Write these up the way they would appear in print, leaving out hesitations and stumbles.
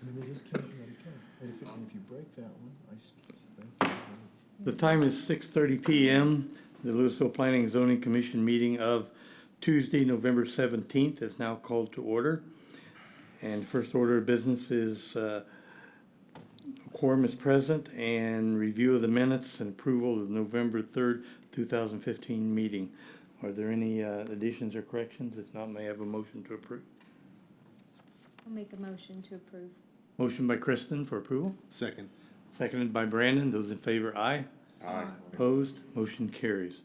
They just can't let it go. And if you break that one, think. The time is 6:30 p.m. The Louisville Planning and Zoning Commission meeting of Tuesday, November 17th is now called to order. And first order of business is quorum is present and review of the minutes and approval of November 3rd, 2015 meeting. Are there any additions or corrections? If not, may I have a motion to approve? I'll make a motion to approve. Motion by Kristen for approval. Second. Seconded by Brandon. Those in favor, aye. Aye. Opposed? Motion carries.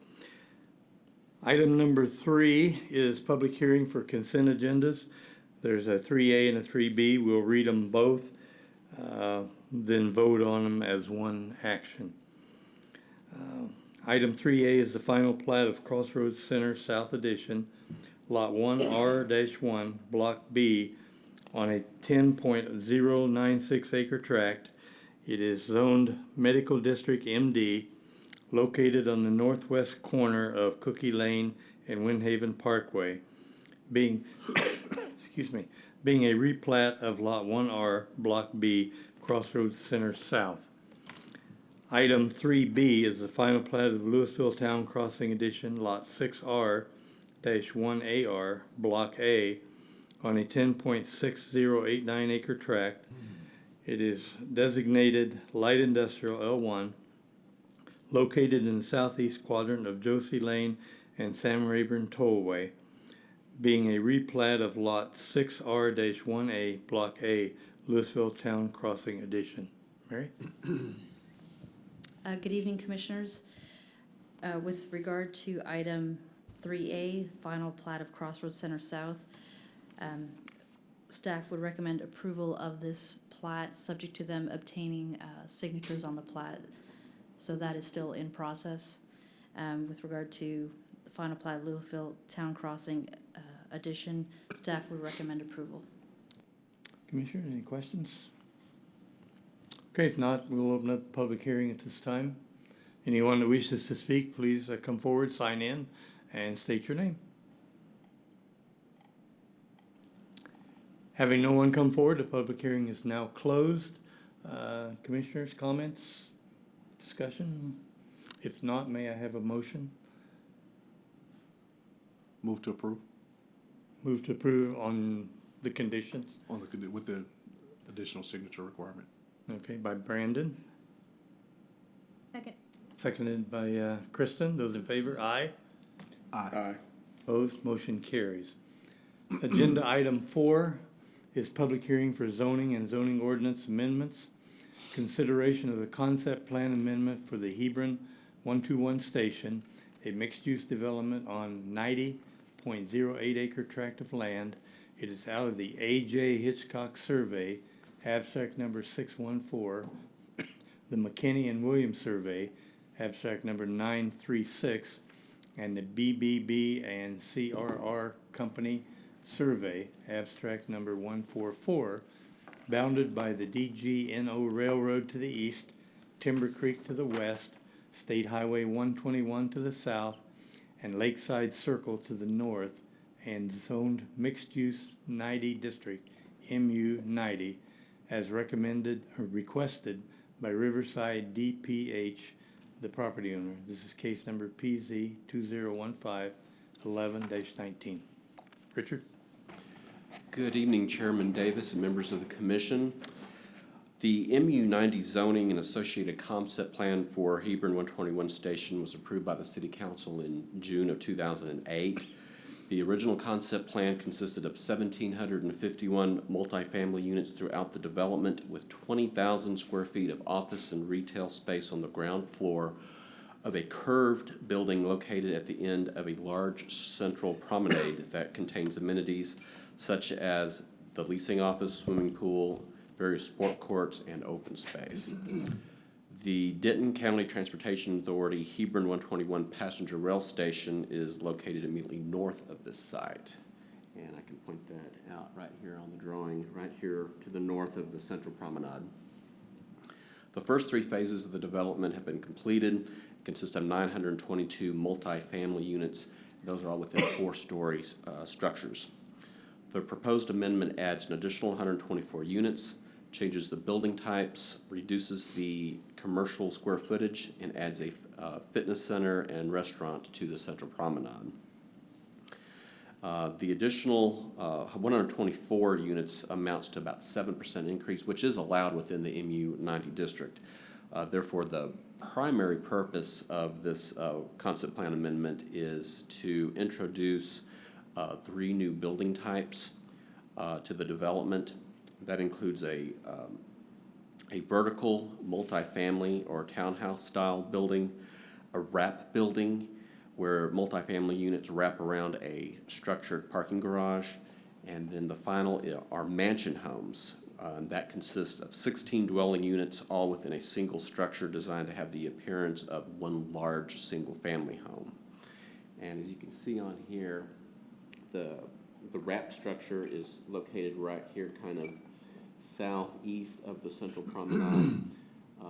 Item number 3 is public hearing for consent agendas. There's a 3A and a 3B. We'll read them both, then vote on them as one action. Item 3A is the final plat of Crossroads Center South Edition, Lot 1R-1, Block B, on a 10.096 acre tract. It is zoned Medical District MD, located on the northwest corner of Cookie Lane and Windhaven Parkway, being being a replat of Lot 1R, Block B, Crossroads Center South. Item 3B is the final plat of Louisville Town Crossing Edition, Lot 6R-1AR, Block A, on a 10.6089 acre tract. It is designated Light Industrial L1, located in the southeast quadrant of Josie Lane and Sam Rayburn Tollway, being a replat of Lot 6R-1A, Block A, Louisville Town Crossing Edition. Mary? Good evening, Commissioners. With regard to item 3A, final plat of Crossroads Center South, staff would recommend approval of this plat, subject to them obtaining signatures on the plat. So that is still in process. With regard to the final plat of Louisville Town Crossing Edition, staff would recommend approval. Commissioner, any questions? Okay, if not, we'll open up the public hearing at this time. Anyone that wishes to speak, please come forward, sign in, and state your name. Having no one come forward, the public hearing is now closed. Commissioners, comments, discussion? If not, may I have a motion? Move to approve Move to approve on the conditions. on the with the additional signature requirement. Okay, by Brandon. Second. Seconded by Kristen. Those in favor, aye. Aye. Opposed, motion carries. Agenda item 4 is public hearing for zoning and zoning ordinance amendments. Consideration of the concept plan amendment for the Hebron 121 station, a mixed-use development on 90.08 acre tract of land. It is out of the A.J. Hitchcock survey, abstract number 614, the McKinney and Williams survey, abstract number 936, and the BBB and CRR company survey, abstract number 144, bounded by the DGNO Railroad to the east, Timber Creek to the west, State Highway 121 to the south, and Lakeside Circle to the north, and zoned mixed-use 90 district, MU 90, as recommended or requested by Riverside DPH, the property owner. This is case number PZ 2015-11-19. Richard? Good evening, Chairman Davis and members of the Commission. The MU90 zoning and associated concept plan for Hebron 121 station was approved by the City Council in June of 2008. The original concept plan consisted of 1,751 multifamily units throughout the development, with 20,000 square feet of office and retail space on the ground floor of a curved building located at the end of a large central promenade that contains amenities such as the leasing office, swimming pool, various sport courts, and open space. The Denton County Transportation Authority Hebron 121 passenger rail station is located immediately north of this site. And I can point that out right here on the drawing, right here to the north of the central promenade. The first 3 phases of the development have been completed. It consists of 922 multifamily units. Those are all within 4-story structures. The proposed amendment adds an additional 124 units, changes the building types, reduces the commercial square footage, and adds a fitness center and restaurant to the Central Promenade. The additional 124 units amounts to about 7% increase, which is allowed within the MU-90 district. Therefore, the primary purpose of this concept plan amendment is to introduce 3 new building types to the development. That includes a vertical multifamily or townhouse style building, a wrap building where multifamily units wrap around a structured parking garage, and then the final are mansion homes. That consists of 16 dwelling units, all within a single structure designed to have the appearance of one large single-family home. And as you can see on here, the wrap structure is located right here, kind of southeast of the Central Promenade.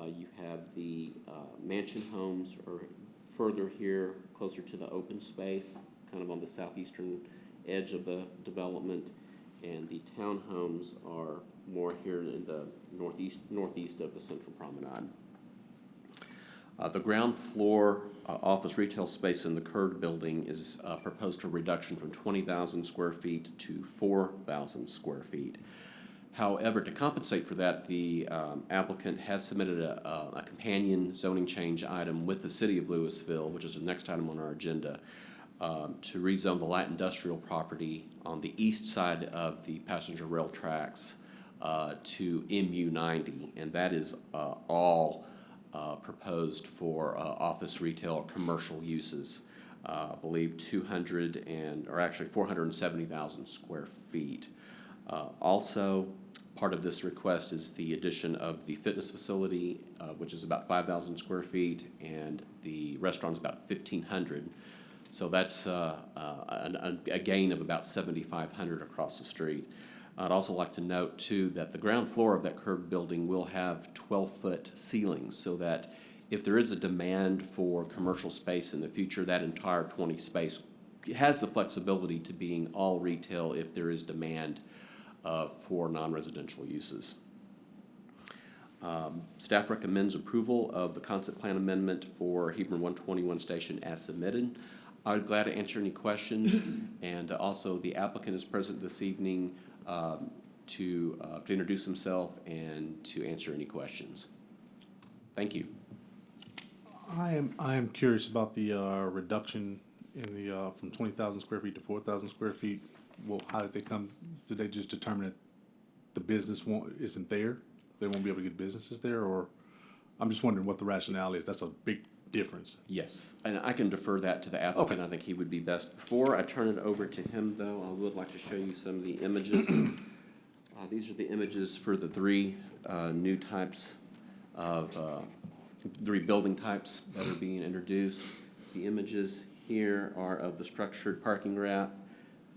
You have the mansion homes are further here, closer to the open space, kind of on the southeastern edge of the development, and the townhomes are more here in the northeast of the Central Promenade. The ground floor office retail space in the curved building is proposed for reduction from 20,000 square feet to 4,000 square feet. However, to compensate for that, the applicant has submitted a companion zoning change item with the City of Louisville, which is the next item on our agenda, to rezone the light industrial property on the east side of the passenger rail tracks to MU-90, and that is all proposed for office, retail, or commercial uses. I believe 470,000 square feet. Also, part of this request is the addition of the fitness facility, which is about 5,000 square feet, and the restaurant is about 1,500. So that's a gain of about 7,500 across the street. I'd also like to note, too, that the ground floor of that curved building will have 12-foot ceilings, so that if there is a demand for commercial space in the future, that entire 20 space has the flexibility to being all retail if there is demand for non-residential uses. Staff recommends approval of the concept plan amendment for Hebron 121 station as submitted. I'm glad to answer any questions, and also the applicant is present this evening to introduce himself and to answer any questions. Thank you. I am curious about the reduction in the from 20,000 square feet to 4,000 square feet. Well, how did they come? Did they just determine that the business isn't there? They won't be able to get businesses there, or I'm just wondering what the rationale is. That's a big difference. Yes, and I can defer that to the applicant. Okay. I think he would be best. Before I turn it over to him, though, I would like to show you some of the images. These are the images for the 3 new types of 3 building types that are being introduced. The images here are of the structured parking wrap.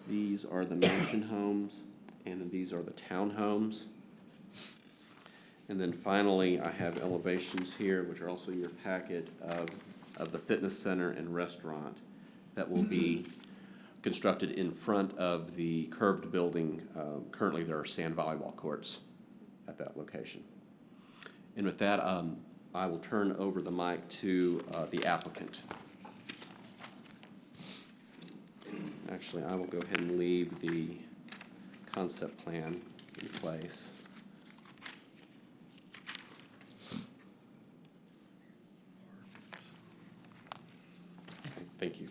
These are the mansion homes, and then these are the townhomes. And then finally, I have elevations here, which are also in your packet, of the fitness center and restaurant that will be constructed in front of the curved building. Currently, there are sand volleyball courts at that location. And with that, I will turn over the mic to the applicant. Actually, I will go ahead and leave the concept plan in place. Okay, thank you.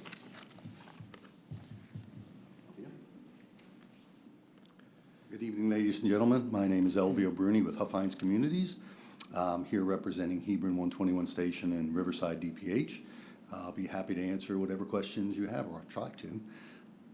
Good evening, ladies and gentlemen. My name is Elvio Bruni with Huff Hines Communities. I'm here representing Hebron 121 Station and Riverside DPH. I'll be happy to answer whatever questions you have, or I'll try to.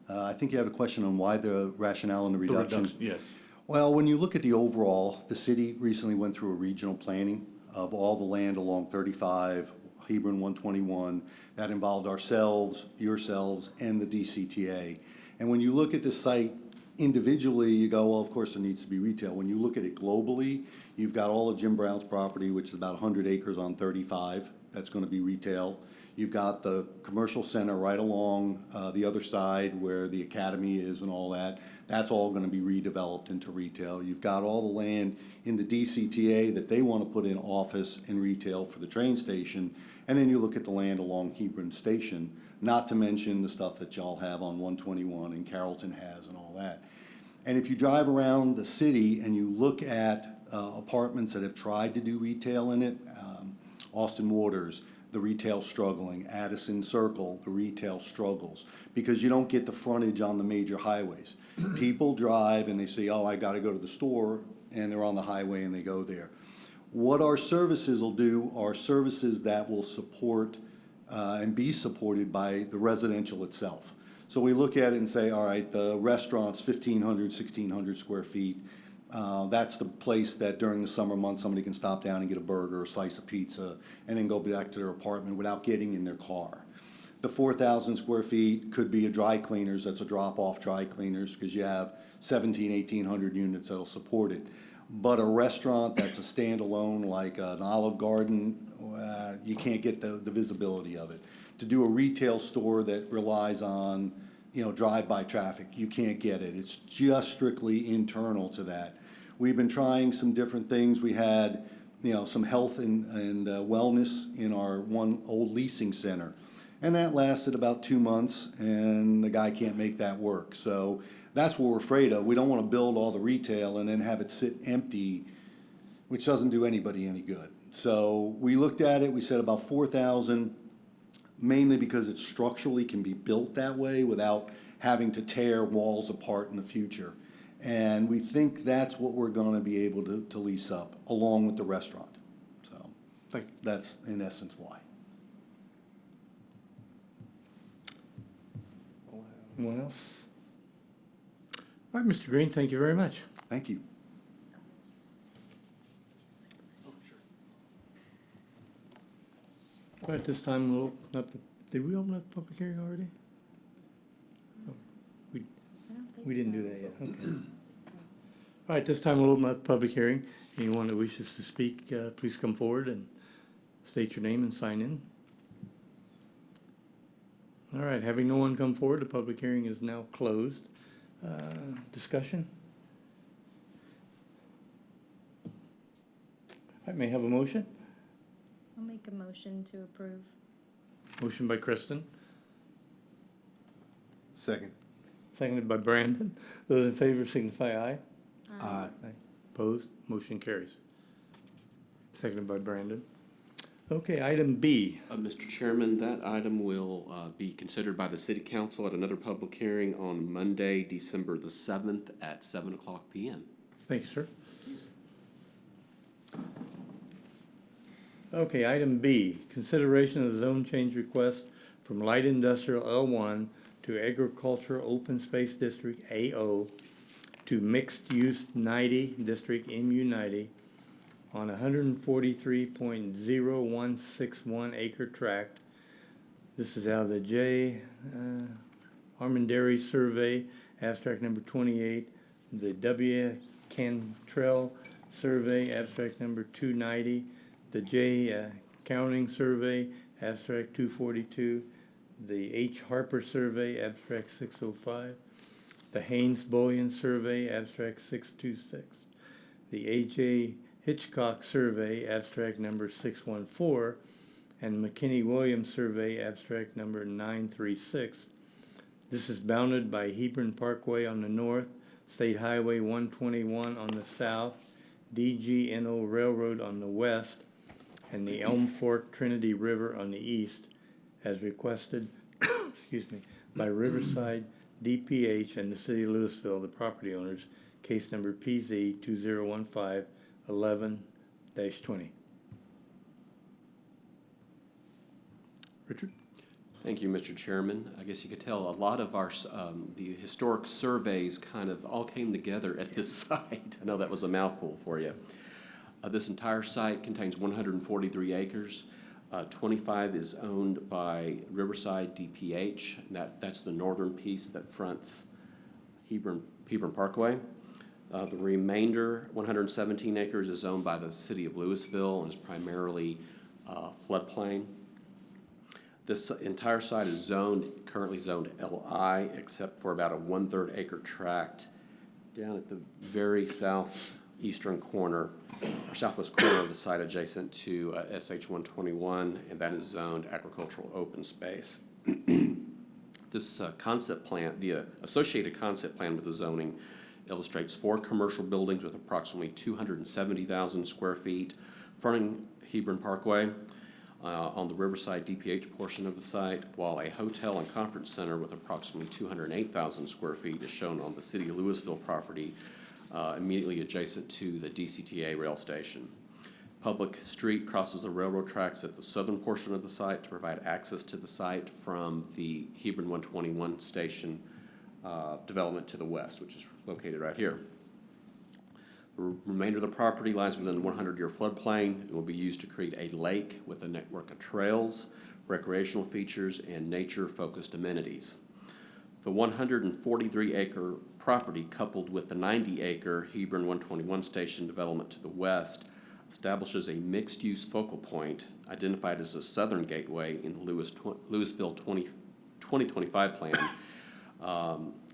I think you have a question on why the rationale and the reduction. Yes. Well, when you look at the overall, the city recently went through a regional planning of all the land along 35, Hebron 121, that involved ourselves, yourselves, and the DCTA. And when you look at the site individually, you go, well, of course there needs to be retail. When you look at it globally, you've got all of Jim Brown's property, which is about 100 acres on 35. That's going to be retail. You've got the commercial center right along the other side where the academy is and all that. That's all gonna be redeveloped into retail. You've got all the land in the DCTA that they wanna put in office and retail for the train station. And then you look at the land along Hebron Station, not to mention the stuff that y'all have on 121 and Carrollton has and all that. And if you drive around the city and you look at apartments that have tried to do retail in it, Austin Waters, the retail struggling, Addison Circle, the retail struggles, because you don't get the frontage on the major highways. People drive and they say, oh, I gotta go to the store, and they're on the highway and they go there. What our services will do are services that will support and be supported by the residential itself. So we look at it and say, all right, the restaurant's 1,500, 1,600 square feet. That's the place that during the summer months, somebody can stop down and get a burger or a slice of pizza and then go back to their apartment without getting in their car. The 4,000 square feet could be a dry cleaners, that's a drop-off dry cleaners, because you have 1,800 units that'll support it. But a restaurant that's a standalone, like an Olive Garden, you can't get the visibility of it. To do a retail store that relies on, drive-by traffic, you can't get it. It's just strictly internal to that. We've been trying some different things. We had, some health and wellness in our one old leasing center. And that lasted about 2 months, and the guy can't make that work. So that's what we're afraid of. We don't want to build all the retail and then have it sit empty, which doesn't do anybody any good. So we looked at it, we said about 4,000, mainly because it structurally can be built that way without having to tear walls apart in the future. And we think that's what we're gonna be able to lease up, along with the restaurant. So Thank you. that's in essence why. Anyone else? All right, Mr. Green, thank you very much. Thank you. All right, this time we'll open up, did we open up the public hearing already? Oh, I don't think We didn't so. do that yet, okay. All right, this time we'll open up the public hearing. Anyone that wishes to speak, please come forward and state your name and sign in. All right, having no one come forward, the public hearing is now closed. Discussion? I may have a motion. I'll make a motion to approve. Motion by Kristen, Second. seconded by Brandon. Those in favor signify aye. Aye. Opposed? Motion carries. Seconded by Brandon. Okay, item B. Mr. Chairman, that item will be considered by the city council at another public hearing on Monday, December the 7th at 7:00 p.m. Thank you, sir. Okay, item B, consideration of the zone change request from light industrial L1 to agricultural open space district AO to mixed use 90 district MU 90 on 143.0161 acre tract. This is out of the J. Armendary Survey, abstract number 28, the W. Cantrell Survey, abstract number 290, the J. Counting Survey, abstract 242, the H. Harper Survey, abstract 605, the Haynes Bullion Survey, abstract 626, the A.J. Hitchcock Survey, abstract number 614, and McKinney-Williams Survey, abstract number 936. This is bounded by Hebron Parkway on the north, State Highway 121 on the south, DG&O Railroad on the west, and the Elm Fork Trinity River on the east, as requested excuse me, by Riverside DPH and the City of Louisville, the property owners, case number PZ 2015-11-20. Richard? Thank you, Mr. Chairman. I guess you could tell a lot of our, the historic surveys kind of all came together at this site. I know that was a mouthful for you. This entire site contains 143 acres. 25 is owned by Riverside DPH. That's the northern piece that fronts Hebron Parkway. The remainder, 117 acres, is owned by the City of Louisville and is primarily floodplain. This entire site is currently zoned LI, except for about a 1/3 acre tract down at the very southeastern corner, or southwest corner of the site adjacent to SH 121, and that is zoned agricultural open space. This concept plan, the associated concept plan with the zoning illustrates 4 commercial buildings with approximately 270,000 square feet fronting Hebron Parkway on the Riverside DPH portion of the site, while a hotel and conference center with approximately 208,000 square feet is shown on the City of Louisville property immediately adjacent to the DCTA rail station. Public street crosses the railroad tracks at the southern portion of the site to provide access to the site from the Hebron 121 station development to the west, which is located right here. The remainder of the property lies within the 100-year floodplain and will be used to create a lake with a network of trails, recreational features, and nature-focused amenities. The 143-acre property, coupled with the 90-acre Hebron 121 station development to the west, establishes a mixed-use focal point identified as a southern gateway in the Louisville 2025 plan,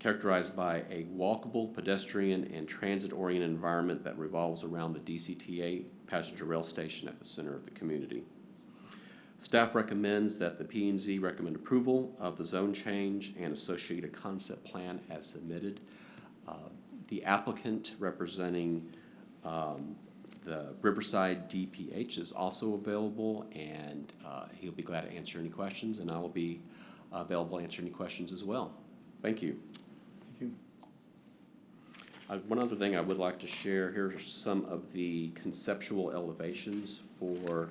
characterized by a walkable, pedestrian, and transit-oriented environment that revolves around the DCTA passenger rail station at the center of the community. Staff recommends that the P&Z recommend approval of the zone change and associated concept plan as submitted. The applicant representing the Riverside DPH is also available, and he'll be glad to answer any questions, and I will be available to answer any questions as well. Thank you. Thank you. One other thing I would like to share, here are some of the conceptual elevations for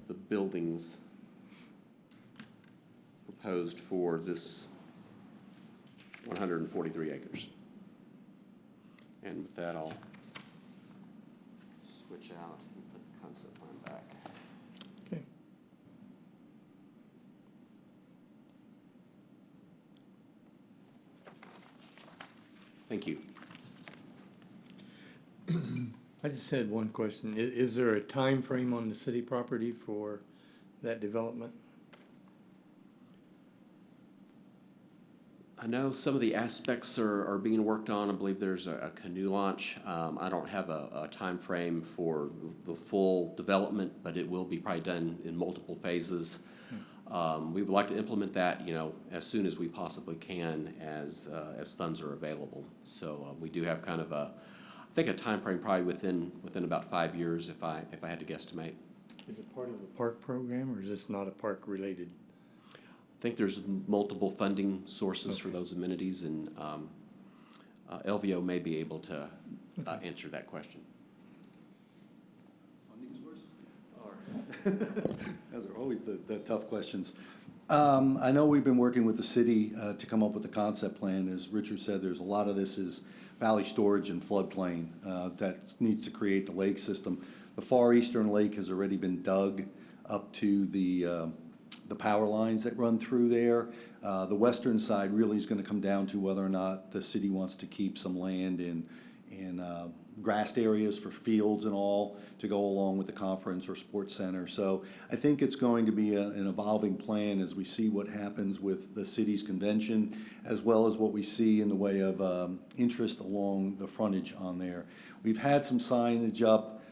the buildings proposed for this 143 acres. And with that, I'll switch out and put the concept plan back. Okay. Thank you. I just had one question. Is there a time frame on the city property for that development? I know some of the aspects are being worked on. I believe there's a canoe launch. I don't have a time frame for the full development, but it will be probably done in multiple phases. We would like to implement that, as soon as we possibly can, as funds are available. So we do have kind of I think a time frame probably within about 5 years, if I had to guesstimate. Is it part of the park program, or is this not a park related? I think there's multiple funding sources for those amenities, and LVO may be able to answer that question. Funding source? Those are always the tough questions. I know we've been working with the city to come up with a concept plan. As Richard said, there's a lot of this is valley storage and floodplain that needs to create the lake system. The far eastern lake has already been dug up to the power lines that run through there. The western side really is going to come down to whether or not the city wants to keep some land in grassed areas for fields and all to go along with the conference or sports center. So I think it's going to be an evolving plan as we see what happens with the city's convention, as well as what we see in the way of interest along the frontage on there. We've had some signage up.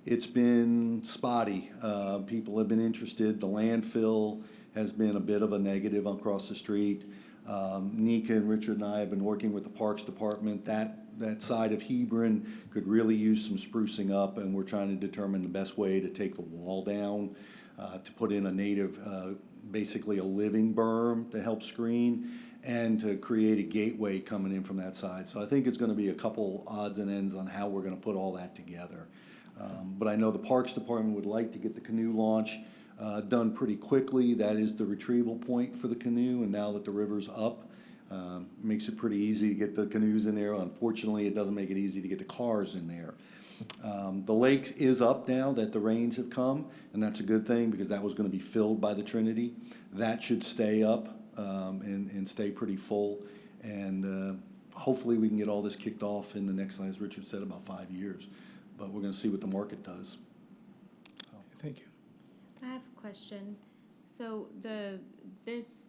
It's been spotty. People have been interested. The landfill has been a bit of a negative across the street. Nika and Richard and I have been working with the Parks Department. That side of Hebron could really use some sprucing up, and we're trying to determine the best way to take the wall down, to put in a native, basically a living berm to help screen, and to create a gateway coming in from that side. So I think it's going to be a couple odds and ends on how we're going to put all that together. But I know the Parks Department would like to get the canoe launch done pretty quickly. That is the retrieval point for the canoe, and now that the river's up, makes it pretty easy to get the canoes in there. Unfortunately, it doesn't make it easy to get the cars in there. The lake is up now that the rains have come, and that's a good thing because that was going to be filled by the Trinity. That should stay up and stay pretty full, and hopefully we can get all this kicked off in the next, as Richard said, about 5 years. But we're going to see what the market does. Thank you. I have a question. So this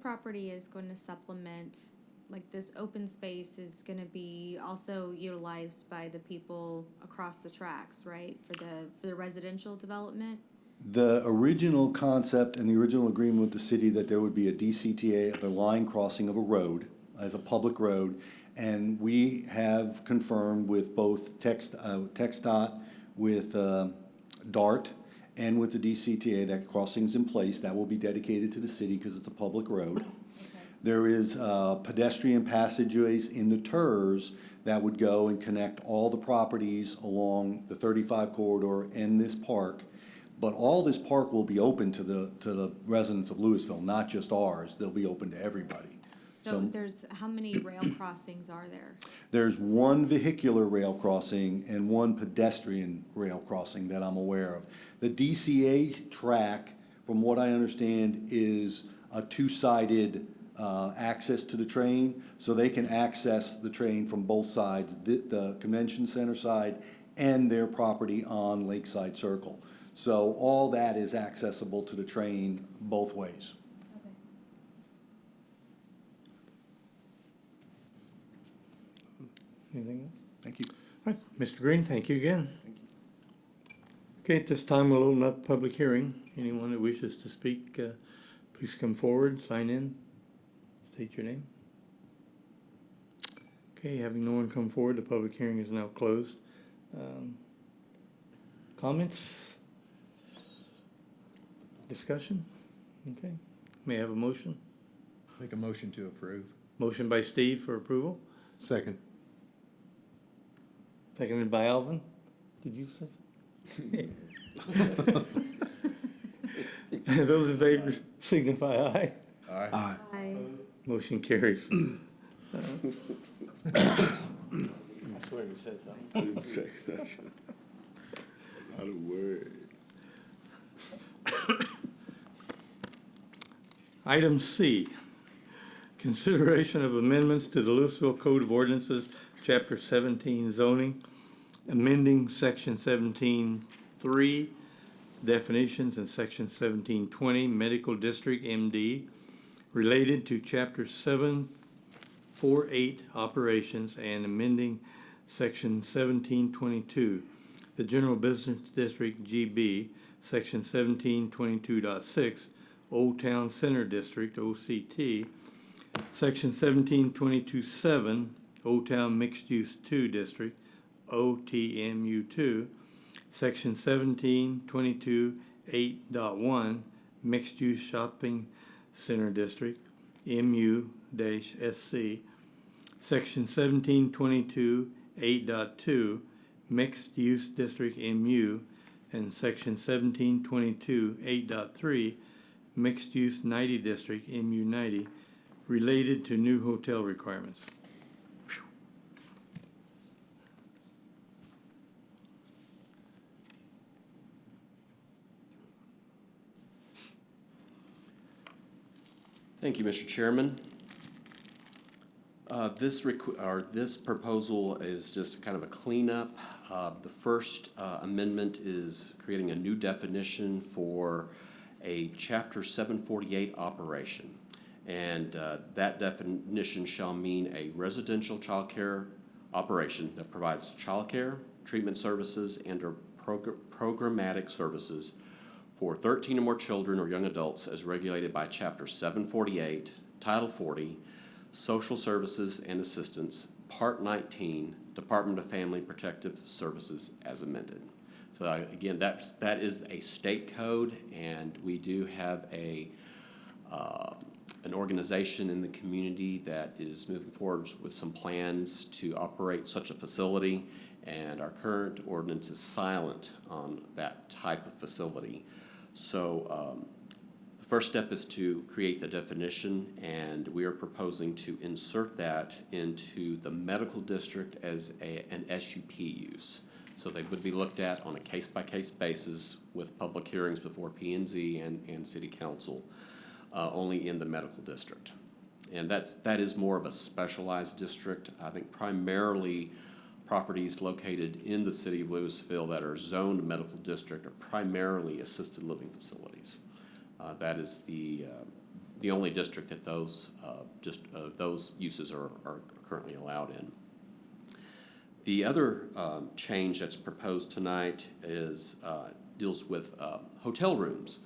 property is going to supplement like this open space is gonna be also utilized by the people across the tracks, right? For the residential development? The original concept and the original agreement with the city that there would be a DCTA, the line crossing of a road, as a public road. And we have confirmed with both TxDOT, with DART, and with the DCTA that crossing's in place. That will be dedicated to the city because it's a public road. There is pedestrian passageways in the TERS that would go and connect all the properties along the 35 corridor and this park. But all this park will be open to the residents of Louisville, not just ours. They'll be open to everybody. So how many rail crossings are there? There's one vehicular rail crossing and one pedestrian rail crossing that I'm aware of. The DCA track, from what I understand, is a two-sided access to the train, so they can access the train from both sides, the convention center side and their property on Lakeside Circle. So all that is accessible to the train both ways. Anything else? Thank you. All right, Mr. Green, thank you again. Okay, at this time, we'll open up the public hearing. Anyone that wishes to speak, please come forward, sign in, state your name. Okay, having no one come forward, the public hearing is now closed. Comments? Discussion? Okay, may I have a motion? Make a motion to approve. Motion by Steve for approval, Second. seconded by Alvin. Did you say something? Those in favor signify aye. Aye. Motion carries. I swear you said something. I didn't say that. Not a word. Item C, consideration of amendments to the Louisville Code of Ordinances, Chapter 17 zoning, amending Section 17.3 definitions and Section 17.20 medical district MD related to Chapter 748 operations and amending Section 17.22 the general business district GB, Section 17.22.6 Old Town Center District OCT, Section 17.22.7 Old Town Mixed Use 2 District OTMU2, Section 17.22.8.1 Mixed Use Shopping Center District MU-SC, Section 17.22.8.2 Mixed Use District MU, and Section 17.22.8.3 Mixed Use 90 District MU-90 related to new hotel requirements. Thank you, Mr. Chairman. This proposal is just kind of a cleanup. The first amendment is creating a new definition for a Chapter 748 operation. And that definition shall mean a residential child care operation that provides child care, treatment services, and or programmatic services for 13 or more children or young adults as regulated by Chapter 748, Title 40, Social Services and Assistance, Part 19, Department of Family Protective Services as amended. So again, that is a state code, and we do have an organization in the community that is moving forward with some plans to operate such a facility, and our current ordinance is silent on that type of facility. So the first step is to create the definition, and we are proposing to insert that into the medical district as an SUP use. So they would be looked at on a case-by-case basis with public hearings before P&Z and City Council, only in the medical district. And that is more of a specialized district. I think primarily properties located in the city of Louisville that are zoned medical district are primarily assisted living facilities. That is the the only district that those uses are currently allowed in. The other change that's proposed tonight is deals with hotel rooms.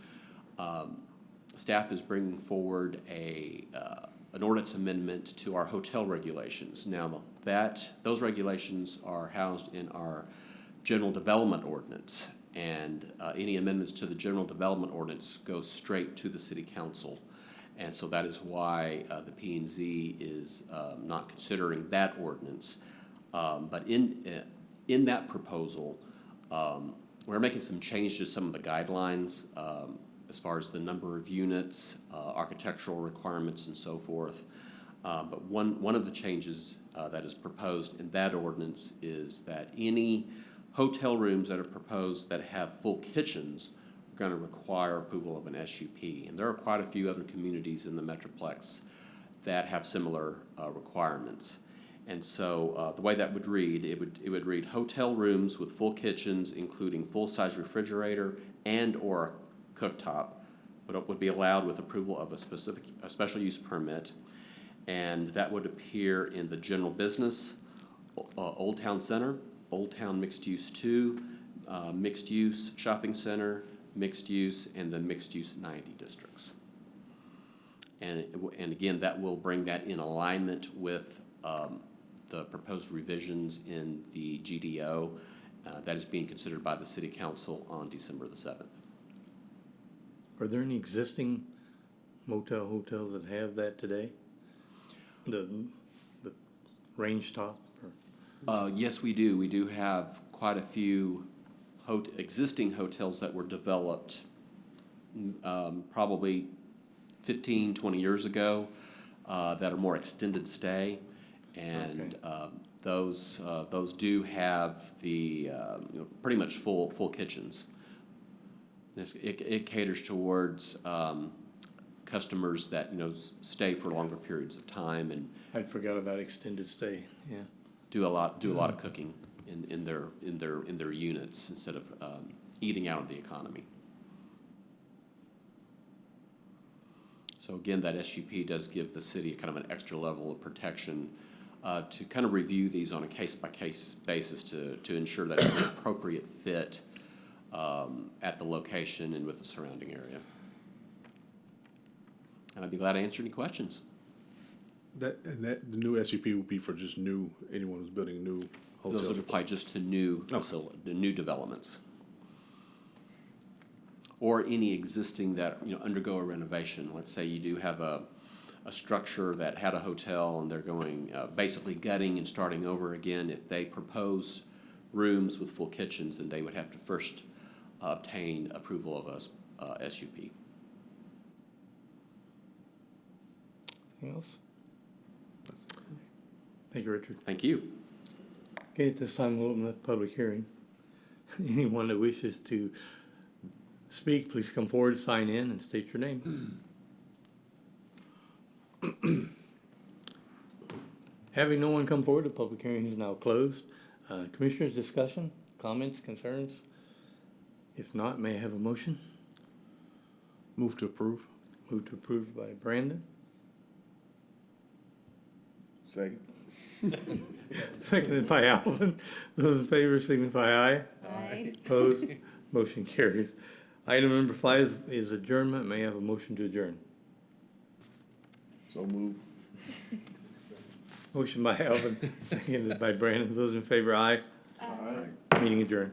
Staff is bringing forward an ordinance amendment to our hotel regulations. Now, those regulations are housed in our general development ordinance, and any amendments to the general development ordinance go straight to the city council. And so that is why the P&Z is not considering that ordinance. But in that proposal, we're making some changes to some of the guidelines as far as the number of units, architectural requirements, and so forth. But one of the changes that is proposed in that ordinance is that any hotel rooms that are proposed that have full kitchens are going to require approval of an SUP. And there are quite a few other communities in the Metroplex that have similar requirements. And so the way that would read, it would read hotel rooms with full kitchens, including full-size refrigerator and or cooktop, would be allowed with approval of a special use permit. And that would appear in the general business, Old Town Center, Old Town Mixed Use 2, Mixed Use Shopping Center, Mixed Use, and the Mixed Use 90 districts. And again, that will bring that in alignment with the proposed revisions in the GDO that is being considered by the City Council on December the 7th. Are there any existing hotels that have that today? The range top? Yes, we do. We do have quite a few existing hotels that were developed probably 15, 20 years ago that are more extended stay. And those do have the pretty much full kitchens. It caters towards customers that stay for longer periods of time and I'd forgot about extended stay. Yeah. do a lot of cooking in their units instead of eating out of the economy. So again, that SUP does give the city kind of an extra level of protection to kind of review these on a case-by-case basis to ensure that it's an appropriate fit at the location and with the surrounding area. And I'd be glad to answer any questions. The new SUP would be for just anyone who's building new hotels? Those would apply just to new developments. Or any existing that undergo a renovation. Let's say you do have a structure that had a hotel and they're going basically gutting and starting over again. If they propose rooms with full kitchens, then they would have to first obtain approval of a SUP. Anything else? Thank you, Richard. Thank you. Okay, at this time, we'll open the public hearing. Anyone that wishes to speak, please come forward, sign in, and state your name. Having no one come forward, the public hearing is now closed. Commissioners, discussion, comments, concerns? If not, may I have a motion? Move to approve. Moved to approve by Brandon. Second. Seconded by Alvin. Those in favor signify aye. Aye. Opposed? Motion carries. Item number 5 is adjournment. May I have a motion to adjourn? So move. Motion by Alvin, seconded by Brandon. Those in favor, aye. Aye. Meeting adjourned.